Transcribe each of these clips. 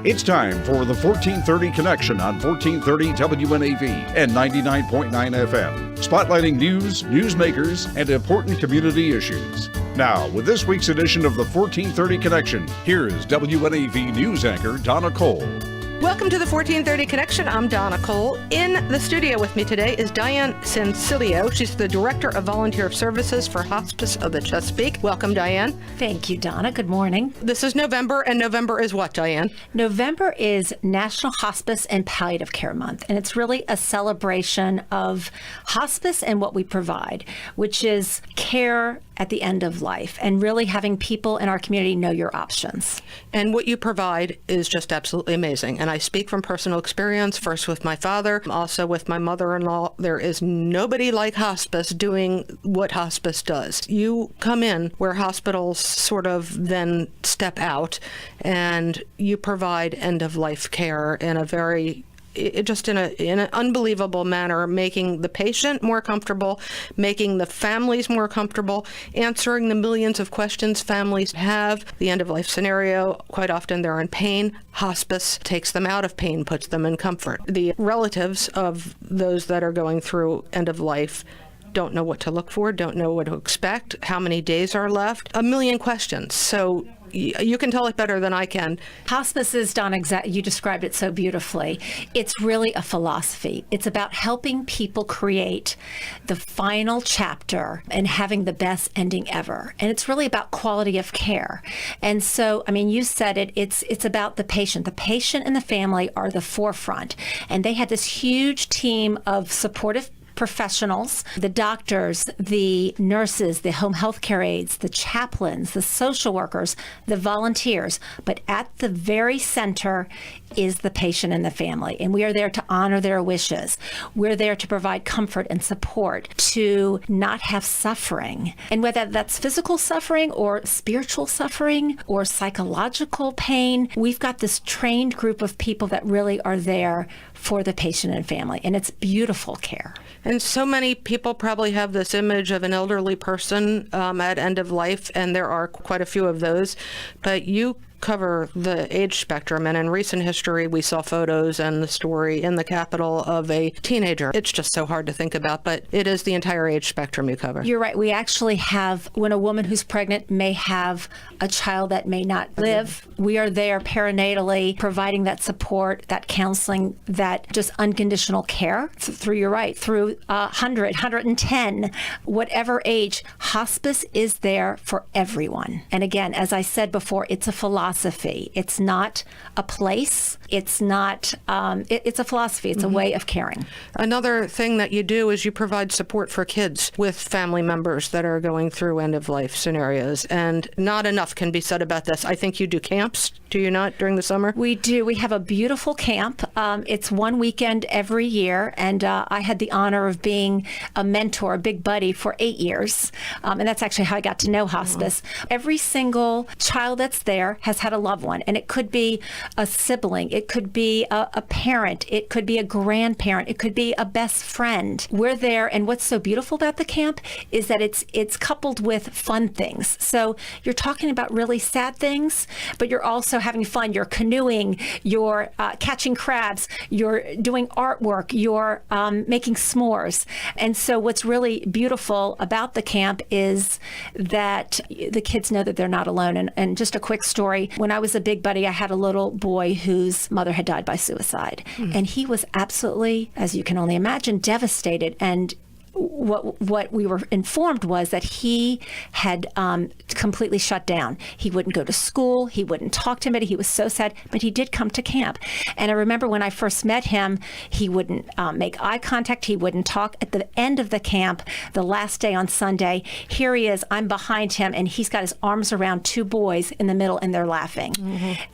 It's time for the 1430 Connection on 1430 WNAV and 99.9 FM, spotlighting news, newsmakers, and important community issues. Now, with this week's edition of the 1430 Connection, here's WNAV news anchor Donna Cole. Welcome to the 1430 Connection. I'm Donna Cole. In the studio with me today is Diane Sancilio. She's the Director of Volunteer Services for Hospice of the Chesapeake. Welcome, Diane. Thank you, Donna. Good morning. This is November, and November is what, Diane? November is National Hospice and Palliative Care Month, and it's really a celebration of hospice and what we provide, which is care at the end of life and really having people in our community know your options. And what you provide is just absolutely amazing. And I speak from personal experience, first with my father, also with my mother-in-law. There is nobody like hospice doing what hospice does. You come in where hospitals sort of then step out, and you provide end-of-life care in a very in an unbelievable manner, making the patient more comfortable, making the families more comfortable, answering the millions of questions families have. The end-of-life scenario, quite often they're in pain. Hospice takes them out of pain, puts them in comfort. The relatives of those that are going through end-of-life don't know what to look for, don't know what to expect, how many days are left, a million questions. So you can tell it better than I can. Hospice is, Donna, you described it so beautifully. It's really a philosophy. It's about helping people create the final chapter and having the best ending ever. And it's really about quality of care. And so, I mean, you said it, it's about the patient. The patient and the family are the forefront. And they had this huge team of supportive professionals, the doctors, the nurses, the home health care aides, the chaplains, the social workers, the volunteers. But at the very center is the patient and the family. And we are there to honor their wishes. We're there to provide comfort and support, to not have suffering. And whether that's physical suffering or spiritual suffering or psychological pain, we've got this trained group of people that really are there for the patient and family. And it's beautiful care. And so many people probably have this image of an elderly person at end of life, and there are quite a few of those. But you cover the age spectrum, and in recent history we saw photos and the story in the Capitol of a teenager. It's just so hard to think about, but it is the entire age spectrum you cover. You're right. We actually have, when a woman who's pregnant may have a child that may not live, we are there perinatally providing that support, that counseling, that just unconditional care through, you're right, through 100, 110, whatever age. Hospice is there for everyone. And again, as I said before, it's a philosophy. It's not a place. It's not, it's a philosophy. It's a way of caring. Another thing that you do is you provide support for kids with family members that are going through end-of-life scenarios. And not enough can be said about this. I think you do camps, do you not, during the summer? We do. We have a beautiful camp. It's one weekend every year. And I had the honor of being a mentor, a big buddy for 8 years. And that's actually how I got to know hospice. Every single child that's there has had a loved one, and it could be a sibling, it could be a parent, it could be a grandparent, it could be a best friend. We're there, and what's so beautiful about the camp is that it's coupled with fun things. So you're talking about really sad things, but you're also having fun. You're canoeing, you're catching crabs, you're doing artwork, you're making s'mores. And so what's really beautiful about the camp is that the kids know that they're not alone. And just a quick story. When I was a big buddy, I had a little boy whose mother had died by suicide. And he was absolutely, as you can only imagine, devastated. And what we were informed was that he had completely shut down. He wouldn't go to school. He wouldn't talk to anybody. He was so sad, but he did come to camp. And I remember when I first met him, he wouldn't make eye contact. He wouldn't talk. At the end of the camp, the last day on Sunday, here he is. I'm behind him, and he's got his arms around two boys in the middle, and they're laughing.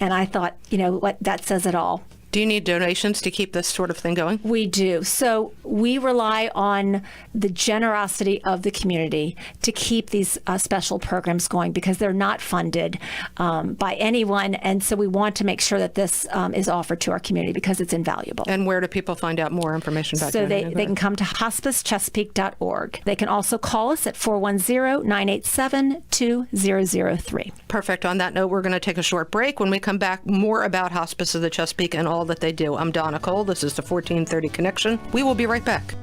And I thought, you know what, that says it all. Do you need donations to keep this sort of thing going? We do. So we rely on the generosity of the community to keep these special programs going because they're not funded by anyone. And so we want to make sure that this is offered to our community because it's invaluable. And where do people find out more information about So donating? they can come to hospicechesapeake.org. They can also call us at 410-987-2003. Perfect. On that note, we're going to take a short break. When we come back, more about Hospice of the Chesapeake and all that they do. I'm Donna Cole. This is the 1430 Connection. We will be right back.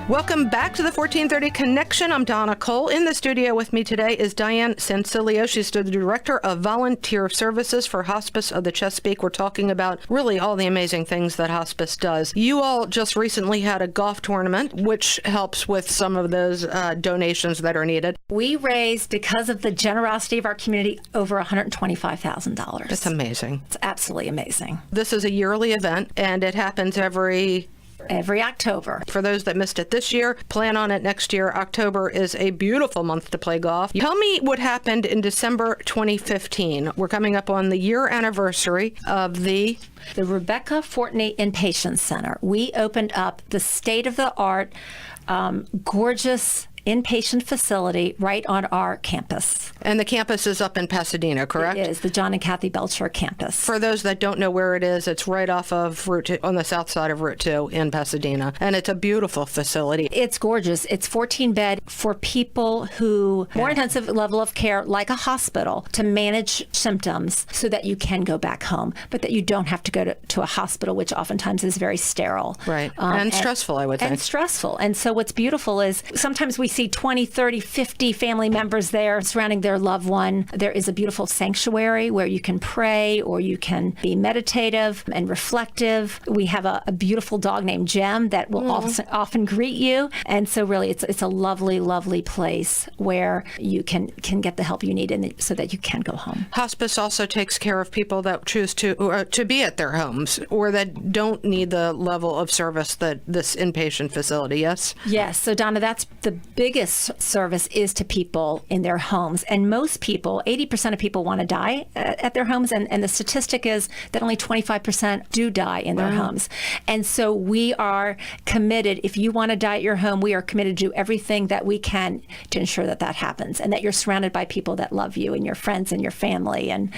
Welcome back to the 1430 Connection. I'm Donna Cole. In the studio with me today is Diane Sancilio. She's the Director of Volunteer Services for Hospice of the Chesapeake. We're talking about really all the amazing things that hospice does. You all just recently had a golf tournament, which helps with some of those donations that are needed. We raised, because of the generosity of our community, over $125,000. It's amazing. It's absolutely amazing. This is a yearly event, and it happens every October. For those that missed it this year, plan on it next year. October is a beautiful month to play golf. Tell me what happened in December 2015. We're coming up on the year anniversary of the Rebecca Fortney Inpatient Center. We opened up the state-of-the-art, gorgeous inpatient facility right on our campus. And the campus is up in Pasadena, correct? It is, the John and Kathy Belcher campus. For those that don't know where it is, it's right off of Route 2, on the south side of Route 2 in Pasadena. And it's a beautiful facility. It's gorgeous. It's 14 bed for people who more intensive level of care, like a hospital, to manage symptoms so that you can go back home, but that you don't have to go to a hospital, which oftentimes is very sterile. Right. And stressful, I would think. And stressful. And so what's beautiful is sometimes we see 20, 30, 50 family members there surrounding their loved one. There is a beautiful sanctuary where you can pray or you can be meditative and reflective. We have a beautiful dog named Jem that will often greet you. And so really it's a lovely, lovely place where you can get the help you need so that you can go home. Hospice also takes care of people that choose to be at their homes or that don't need the level of service that this inpatient facility, yes? Yes. So Donna, that's the biggest service is to people in their homes. And most people, 80% of people want to die at their homes. And the statistic is that only 25% do die in their homes. And so we are committed. If you want to die at your home, we are committed to do everything that we can to ensure that that happens and that you're surrounded by people that love you and your friends and your family and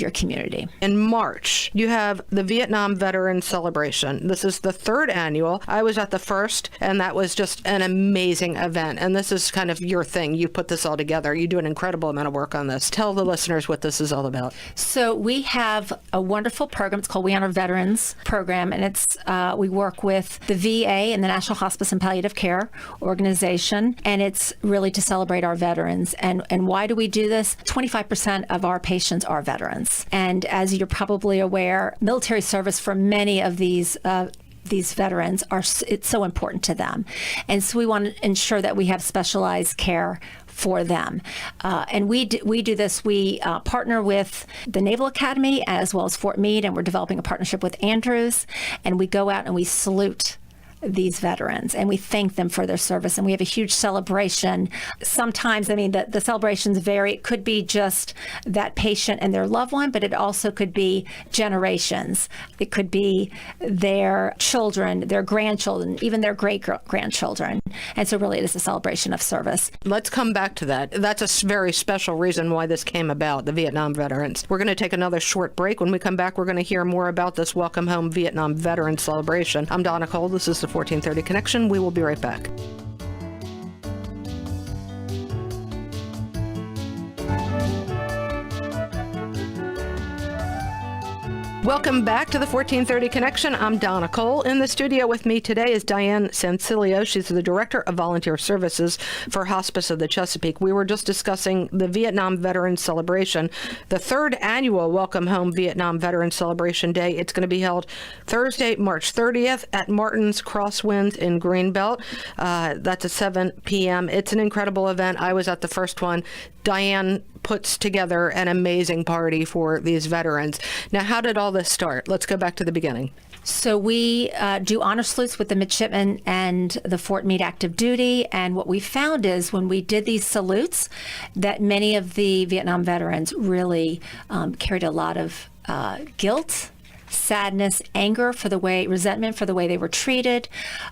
your community. In March, you have the Vietnam Veteran Celebration. This is the third annual. I was at the first, and that was just an amazing event. And this is kind of your thing. You put this all together. You do an incredible amount of work on this. Tell the listeners what this is all about. So we have a wonderful program. It's called We Honor Veterans program, and it's we work with the VA and the National Hospice and Palliative Care Organization, and it's really to celebrate our veterans. And why do we do this? 25% of our patients are veterans. And as you're probably aware, military service for many of these veterans it's so important to them. And so we want to ensure that we have specialized care for them. And we do this. We partner with the Naval Academy as well as Fort Meade, and we're developing a partnership with Andrews. And we go out and we salute these veterans and we thank them for their service, and we have a huge celebration. Sometimes, I mean, the celebrations vary. It could be just that patient and their loved one, but it also could be generations. It could be their children, their grandchildren, even their great-grandchildren. And so really it is a celebration of service. Let's come back to that. That's a very special reason why this came about, the Vietnam veterans. We're going to take another short break. When we come back, we're going to hear more about this Welcome Home Vietnam Veteran Celebration. I'm Donna Cole. This is the 1430 Connection. We will be right back. Welcome back to the 1430 Connection. I'm Donna Cole. In the studio with me today is Diane Sancilio. She's the Director of Volunteer Services for Hospice of the Chesapeake. We were just discussing the Vietnam Veterans Celebration, the third annual Welcome Home Vietnam Veterans Celebration Day. It's going to be held Thursday, March 30th at Martin's Crosswinds in Greenbelt. That's at 7 p.m. It's an incredible event. I was at the first one. Diane puts together an amazing party for these veterans. Now, how did all this start? Let's go back to the beginning. So we do honor salutes with the midshipmen and the Fort Meade active duty. And what we found is when we did these salutes, that many of the Vietnam veterans really carried a lot of guilt, sadness, anger resentment for the way they were treated.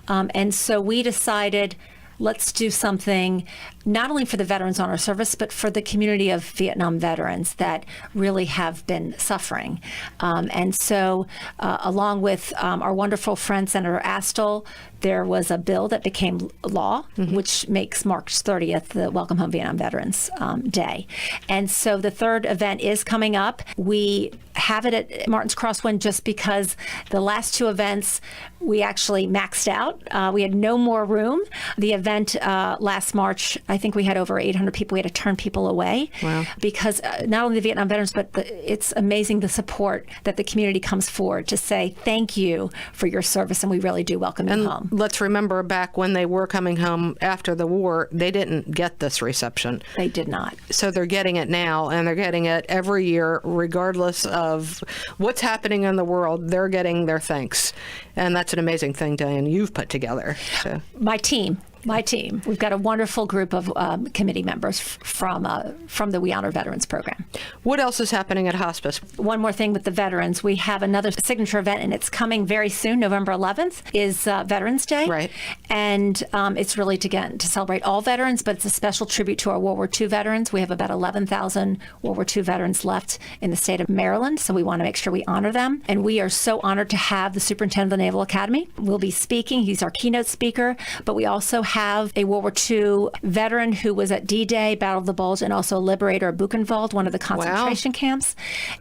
And so we decided, let's do something not only for the veterans on our service, but for the community of Vietnam veterans that really have been suffering. And so along with our wonderful friend, Senator Astle, there was a bill that became law, which makes March 30th the Welcome Home Vietnam Veterans Day. And so the third event is coming up. We have it at Martin's Crosswind just because the last two events we actually maxed out. We had no more room. The event last March, I think we had over 800 people. We had to turn people away. Wow. Because not only the Vietnam veterans, but it's amazing the support that the community comes forward to say thank you for your service, and we really do welcome you home. Let's remember back when they were coming home after the war, they didn't get this reception. They did not. So they're getting it now, and they're getting it every year, regardless of what's happening in the world. They're getting their thanks. And that's an amazing thing, Diane, you've put together. So. My team. We've got a wonderful group of committee members from the We Honor Veterans program. What else is happening at hospice? One more thing with the veterans. We have another signature event, and it's coming very soon. November 11th is Veterans Day. Right. And it's really to celebrate all veterans, but it's a special tribute to our World War II veterans. We have about 11,000 World War II veterans left in the state of Maryland, so we want to make sure we honor them. And we are so honored to have the Superintendent of the Naval Academy. We'll be speaking. He's our keynote speaker, but we also have a World War II veteran who was at D-Day, Battle of the Bulge, and also a liberator of Buchenwald, one of the concentration camps.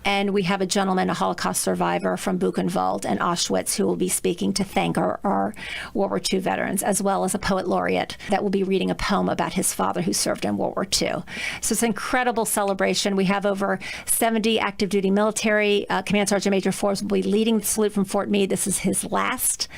And we have a gentleman, a Holocaust survivor from Buchenwald and Auschwitz, who will be speaking to thank our World War II veterans, as well as a poet laureate that will be reading a poem about his father who served in World War II. So it's an incredible celebration. We have over 70 active duty military. Command Sergeant Major Forbes will be leading the salute from Fort Meade. This is his last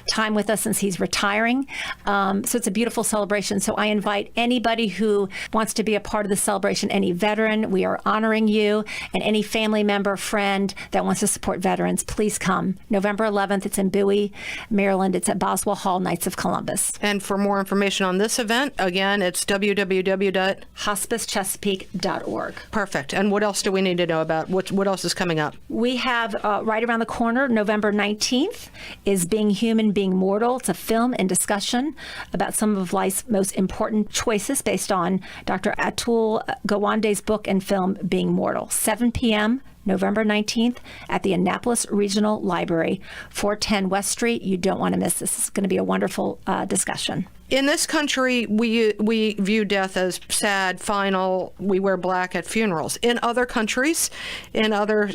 time with us since he's retiring. So it's a beautiful celebration. So I invite anybody who wants to be a part of the celebration, any veteran, we are honoring you, and any family member, friend that wants to support veterans, please come. November 11th, it's in Bowie, Maryland. It's at Boswell Hall, Knights of Columbus. And for more information on this event, again, it's www.hospicechesapeake.org. Perfect. And what else do we need to know about? What else is coming up? We have right around the corner, November 19th, is Being Human, Being Mortal. It's a film and discussion about some of life's most important choices based on Dr. Atul Gawande's book and film, Being Mortal. 7 p.m., November 19th at the Annapolis Regional Library, 410 West Street. You don't want to miss this. It's going to be a wonderful discussion. In this country, we view death as sad, final. We wear black at funerals. In other countries, in other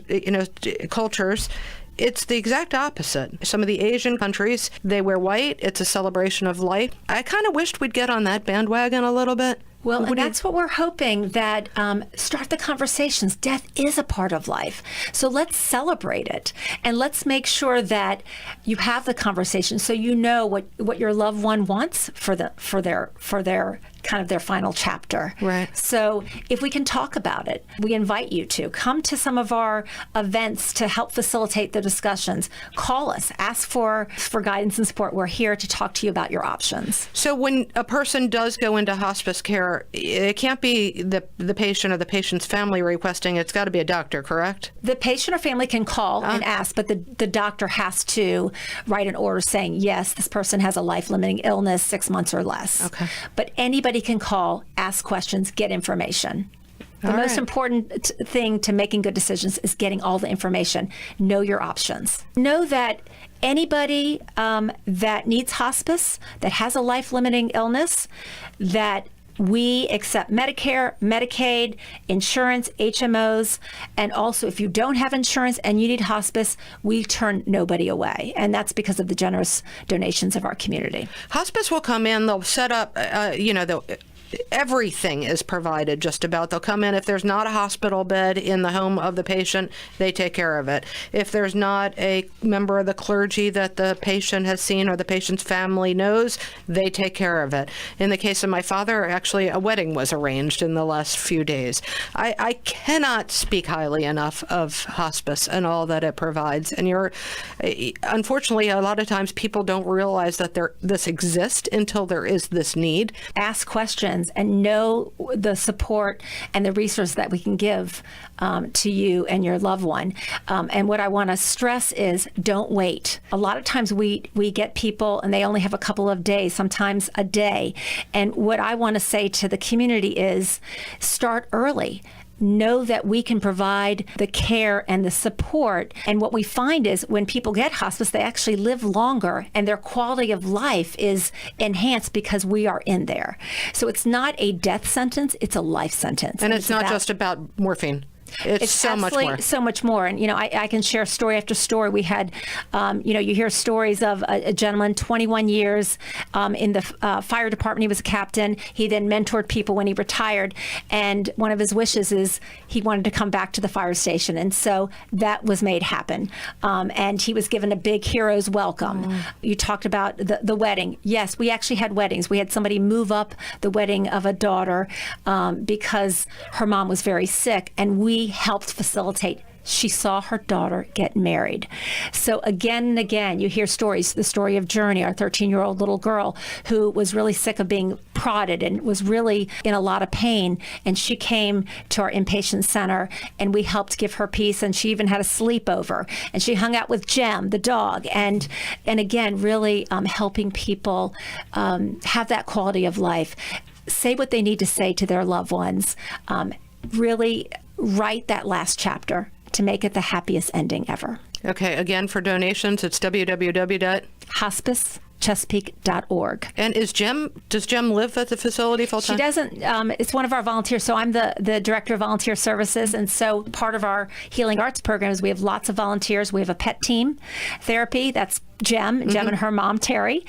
cultures, it's the exact opposite. Some of the Asian countries, they wear white. It's a celebration of life. I kind of wished we'd get on that bandwagon a little bit. Well, and that's what we're hoping, that start the conversations. Death is a part of life. So let's celebrate it. And let's make sure that you have the conversation so you know what your loved one wants for their kind of their final chapter. Right. So if we can talk about it, we invite you to come to some of our events to help facilitate the discussions. Call us, ask for guidance and support. We're here to talk to you about your options. So when a person does go into hospice care, it can't be the patient or the patient's family requesting. It's got to be a doctor, correct? The patient or family can call and ask, but the doctor has to write an order saying, yes, this person has a life-limiting illness, 6 months or less. Okay. But anybody can call, ask questions, get information. The most important thing to making good decisions is getting all the information. Know your options. Know that anybody that needs hospice, that has a life-limiting illness, that we accept Medicare, Medicaid, insurance, HMOs, and also if you don't have insurance and you need hospice, we turn nobody away. And that's because of the generous donations of our community. Hospice will come in, they'll set up, everything is provided just about. They'll come in. If there's not a hospital bed in the home of the patient, they take care of it. If there's not a member of the clergy that the patient has seen or the patient's family knows, they take care of it. In the case of my father, actually a wedding was arranged in the last few days. I cannot speak highly enough of hospice and all that it provides. And unfortunately, a lot of times people don't realize that this exists until there is this need. Ask questions and know the support and the resource that we can give to you and your loved one. And what I want to stress is don't wait. A lot of times we get people and they only have a couple of days, sometimes a day. And what I want to say to the community is start early. Know that we can provide the care and the support. And what we find is when people get hospice, they actually live longer and their quality of life is enhanced because we are in there. So it's not a death sentence, it's a life sentence. And it's not just about morphine. It's so much more. So much more. And, I can share story after story. We had, you hear stories of a gentleman, 21 years in the fire department. He was a captain. He then mentored people when he retired. And one of his wishes is he wanted to come back to the fire station. And so that was made happen. And he was given a big hero's welcome. You talked about the wedding. Yes, we actually had weddings. We had somebody move up the wedding of a daughter because her mom was very sick. And we helped facilitate. She saw her daughter get married. So again and again, you hear stories, the story of Journey, our 13-year-old little girl who was really sick of being prodded and was really in a lot of pain. And she came to our inpatient center and we helped give her peace. And she even had a sleepover and she hung out with Jem, the dog. And again, really helping people have that quality of life, say what they need to say to their loved ones, really write that last chapter to make it the happiest ending ever. Okay, again, for donations, it's www.hospicechesapeake.org. And does Jem live at the facility full time? She doesn't. It's one of our volunteers. So I'm the director of volunteer services. And so part of our healing arts program is we have lots of volunteers. We have a pet team therapy. That's Jem and her mom, Terry.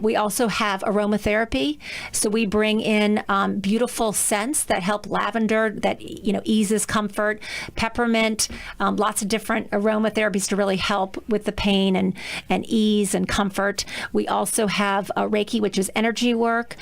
We also have aromatherapy. So we bring in beautiful scents that help lavender, that eases comfort, peppermint, lots of different aromatherapies to really help with the pain and ease and comfort. We also have Reiki, which is energy work.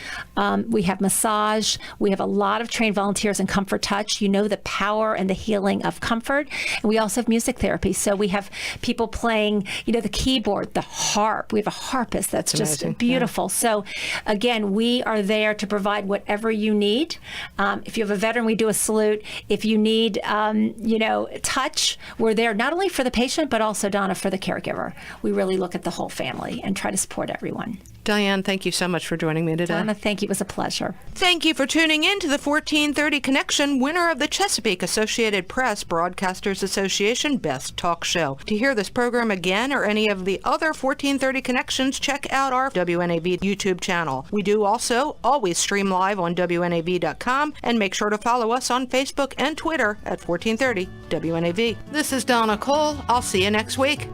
We have massage. We have a lot of trained volunteers in Comfort Touch. The power and the healing of comfort. And we also have music therapy. So we have people playing, the keyboard, the harp. We have a harpist that's just amazing. Beautiful. Yeah. So again, we are there to provide whatever you need. If you have a veteran, we do a salute. If you need, touch, we're there not only for the patient, but also, Donna, for the caregiver. We really look at the whole family and try to support everyone. Diane, thank you so much for joining me today. Donna, thank you. It was a pleasure. Thank you for tuning in to the 1430 Connection, winner of the Chesapeake Associated Press Broadcasters Association Best Talk Show. To hear this program again or any of the other 1430 Connections, check out our WNAV YouTube channel. We do also always stream live on WNAV.com, and make sure to follow us on Facebook and Twitter at 1430 WNAV. This is Donna Cole. I'll see you next week.